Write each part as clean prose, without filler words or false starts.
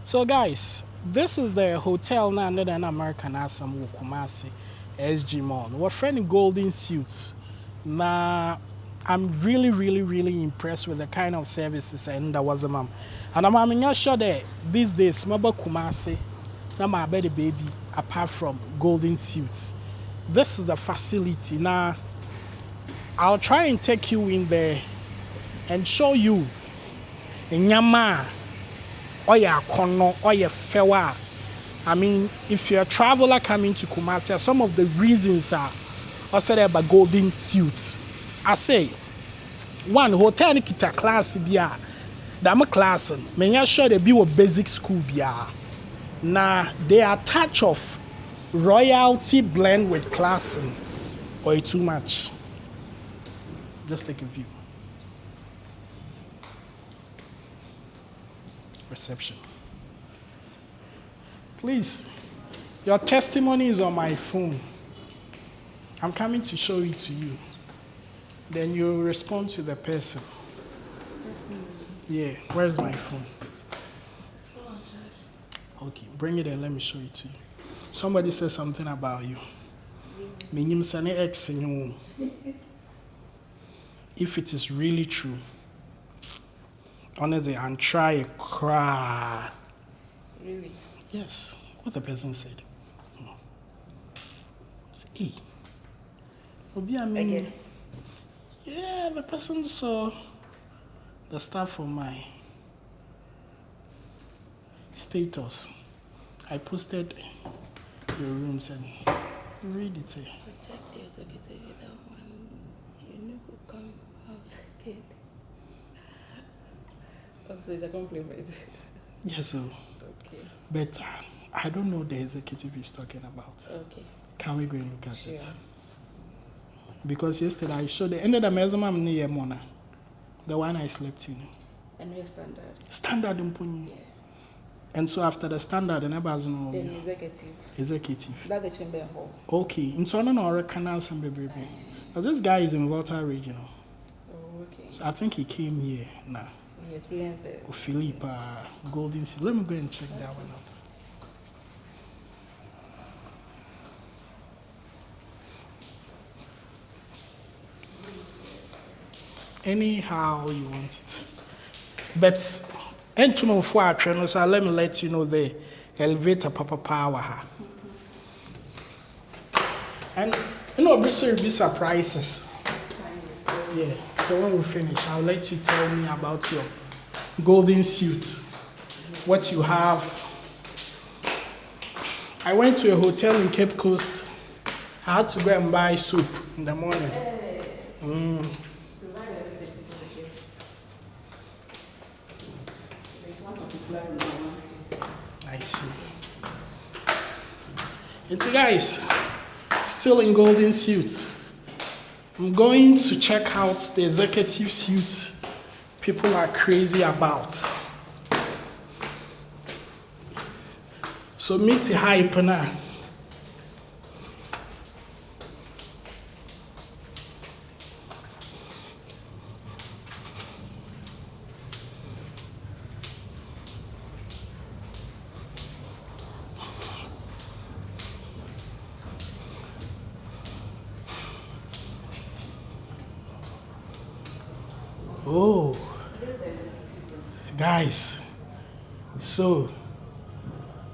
So guys, this is the hotel now under an American Assam Kumasi SG Mall. We're friend Golden Suits. Now I'm really impressed with the kind of services and that was a mom. And I'm not sure that these days maba Kumasi na my baby apart from Golden Suits. This is the facility. Now I'll try and take you in there and show you in Yama. Oya kono, oya fewa. I mean, if you're a traveler coming to Kumasi, some of the reasons are also there about Golden Suits. I say, one, hotel kita class biya. Dama class, menya sure they be a basic school biya. Now, they are touch of royalty blend with class or too much. Just take a view. Reception. Please, your testimony is on my phone. I'm coming to show it to you. Then you respond to the person. Yeah, where's my phone? Okay, bring it and let me show it to you. Somebody said something about you. If it is really true, honestly, and try a cry. Really? Yes, what the person said. Hey. I guess. Yeah, the person saw the stuff on my status. I posted your rooms and read it here. Protect the executive without one. You need to come out kid. Oh, so it's a compliment. Yes, sir. Okay. But I don't know the executive he's talking about. Okay. Can we go and look at Sure. it? Because yesterday I showed the end of the measurement near Mona, the one I slept in. And your standard. Standard Mpuni. Yeah. And so after the standard, and Then executive. executive. That's the chamber hall. Okay. And so I don't know canal some baby. But this guy is in Volta Regional. Oh, okay. So I think he came here now. He experienced it. Philippe, Golden Sea. Let me go and check that one up. Anyhow you want it. But and to know for our trainer, so let me let you know the elevator papa power. And you know, be surprises. Yeah. So when we finish, I'll let you tell me about your Golden Suit. What you have. I went to a hotel in Cape Coast. I had to go and buy soup in the morning. I see. It's guys, still in Golden Suits. I'm going to check out the executive suite people are crazy about. So meet the hype now. Oh, guys, so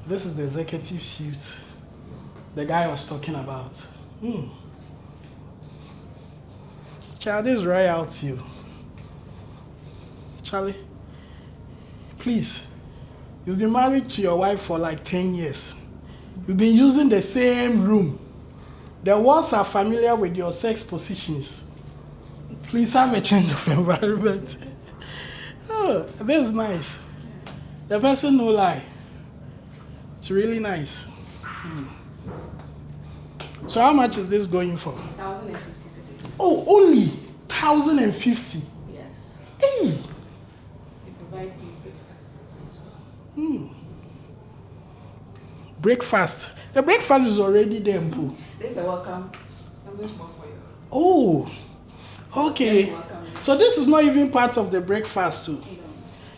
this is the executive suite the guy was talking about. Child, this is royalty. Charlie, please, you've been married to your wife for like 10 years. You've been using the same room. The walls are familiar with your sex positions. Please have a change of environment. Oh, this is nice. The person no lie. It's really nice. So how much is this going for? 1,050 cities. Oh, only 1,050. Yes. Hey. They provide you breakfast as well. Breakfast. The breakfast is already there, Mpu. There's a welcome. Something small for you. Oh, okay. So this is not even part of the breakfast too.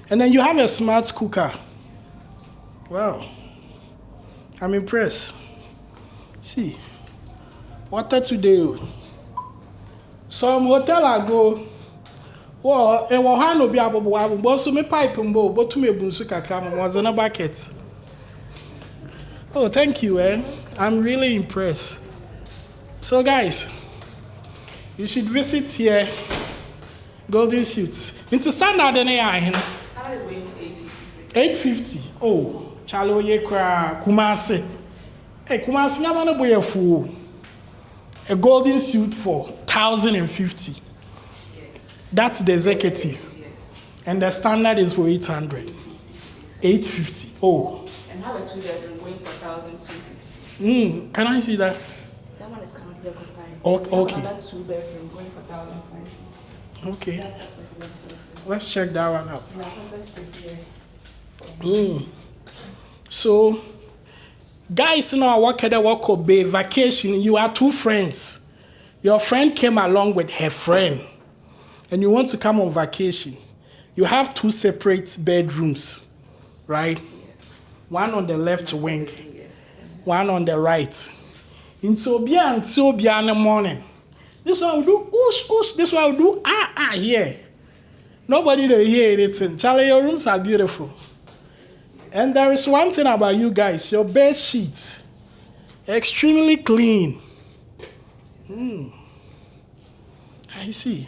And then you have a smart cooker. Wow. I'm impressed. See, water today. Some hotel I go. Well, and one no be able to but so me pipe mbo, but to me bunsu kakra mo was in a bucket. Oh, thank you, eh? I'm really impressed. So, guys, you should visit here. Golden Suits. Into standard in AI. Standard is going for 856. 850. Oh, Chalo ye kra Kumasi. Hey, Kumasi na mana boy fool. A golden suit for 1,050. Yes. That's the executive. Yes. And the standard is for 800. 850. Oh. And how a 2-bedroom going for 1,250. Can I see that? That one is currently occupied. Okay. Another 2-bedroom going for 1,550. Okay. That's a presidential. Let's check that one out. Yeah, process to here. So, guys, you know what can walk be vacation? You are two friends. Your friend came along with her friend, and you want to come on vacation. You have two separate bedrooms, right? Yes. One on the left wing, Yes. one on the right. Until in the morning. This one will do oosh. This one will do here. Nobody will hear anything. Charlie, your rooms are beautiful. And there is one thing about you guys, your bed sheets, extremely clean. I see.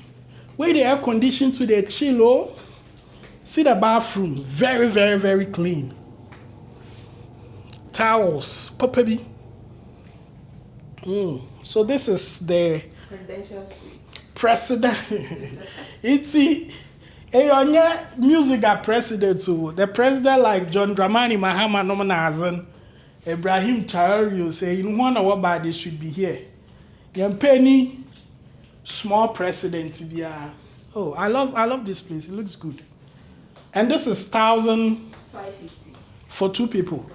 Where the air conditioned to the chill, see the bathroom, very, very, very clean. Towels, papabi. So this is the Presidential suite. president. It's music at president too. The president like John Dramani Mahama Nomanazan, Ibrahim Traore say in one hour by they should be here. Young Penny, small president. Oh, I love this place. It looks good. And this is 550. for two people.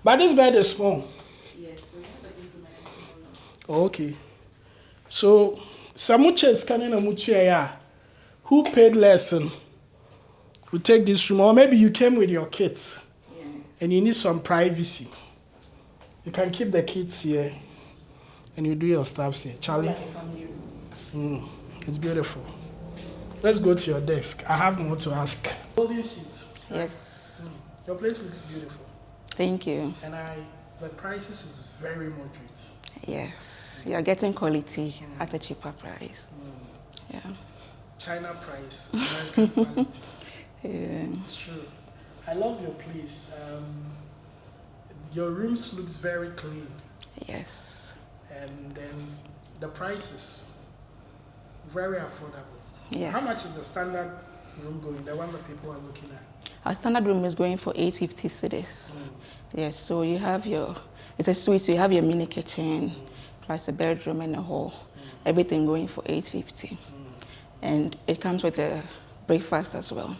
But this bed is small. Yes, so we have an implement. Okay. So Samuche is coming on Muchia. Who paid less and who take this room? Or maybe you came with your kids and you need some privacy. You can keep the kids here and you do your stuff here. Charlie? Like a family room. It's beautiful. Let's go to your desk. I have more to ask. Golden seats. Yes. Your place looks beautiful. Thank you. And the prices is very moderate. Yes. You are getting quality at a cheaper price. Yeah. China price, American quality. Yeah. It's true. I love your place. Your rooms looks very clean. Yes. And then the prices, very affordable. Yes. How much is the standard room going? The one that people are looking at? Our standard room is going for 850 cedis. Yes, so you have it's a suite, so you have your mini kitchen, plus a bedroom and a hall. Everything going for 850. And it comes with a breakfast as well,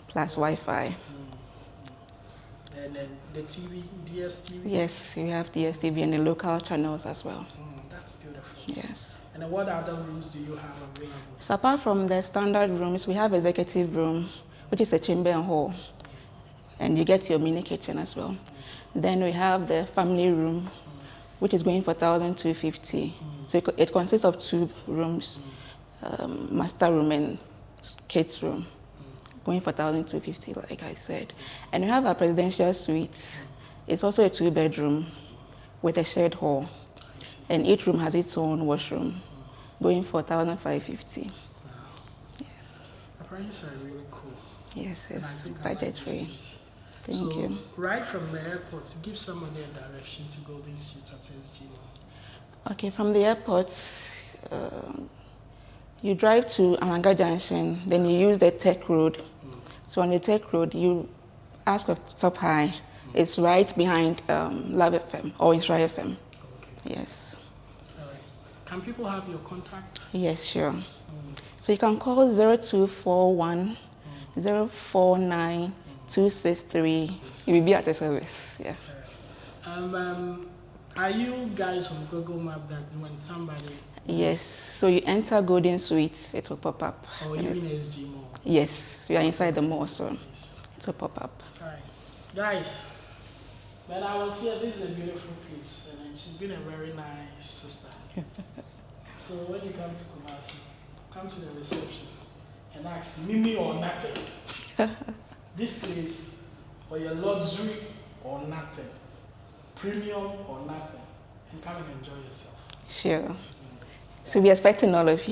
plus Wi-Fi. And then the TV, DSTV? Yes, you have DSTV and the local channels as well. That's beautiful. Yes. And then what other rooms do you have available? So apart from the standard rooms, we have executive room, which is a chamber and hall. And you get your mini kitchen as well. Then we have the family room, which is going for 1,250. So it consists of 2 rooms, master room and kids room, going for 1,250, like I said. And we have a presidential suite. It's also a 2-bedroom with a shared hall. And each room has its own washroom, going for 1,550. Wow. Yes. The prices are really cool. Yes, And I it's think I budget like this free. place. Thank you. Right from the airport, give somebody a direction to Golden Suits at SG. Okay, from the airport, you drive to Alanga Junction, then you use the Tech Road. So on the Tech Road, you ask for Top High. It's right behind Love FM or Instra FM. Okay. Yes. All right. Can people have your contact? Yes, sure. So you can call 0241 049 263. You will be at the service. Yeah. All right. Are you guys on Google Map that when somebody... Yes. So you enter Golden Suites, it will pop up. Or even SG Mall? Yes. We are inside the mall, so it will pop up. All right. Guys, when I was here, this is a beautiful place, and she's been a very nice sister. So when you come to Kumasi, come to the reception and ask Mimi or nothing. This place, or your luxury or nothing, premium or nothing, and come and enjoy yourself. Sure. So we're expecting all of you.